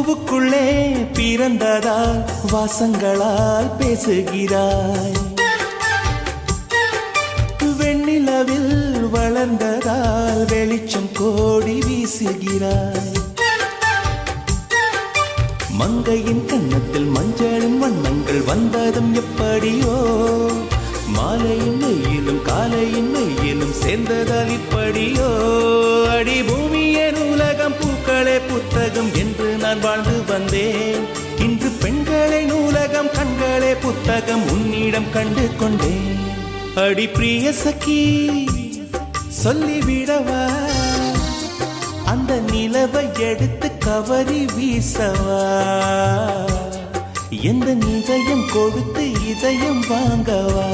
பூவுக்குள்ளே பிறந்ததால் வாசங்களால் பேசுகிறாய், வெண்ணிலவில் வளர்ந்ததால் வெளிச்சம் கோடி வீசுகிறாய். மங்கையின் கன்னத்தில் மஞ்சளின் வண்ணங்கள் வந்ததும் எப்படியோ, மாலையின் வெயிலும் காலையின் வெயிலும் சேர்ந்ததால் இப்படியோ. அடி பூமியே நூலகம் பூக்களே புத்தகம் என்று நான் வாழ்ந்து வந்தேன். இன்று பெண்களே நூலகம் கண்களே புத்தகம் உன்னிடம் கண்டு கொண்டேன். அடி பிரிய சகி சொல்லிவிடவா, அந்த நிலவை எடுத்து கவரி வீசவா, எந்த இதயம் கொடுத்து இதயம் வாங்கவா.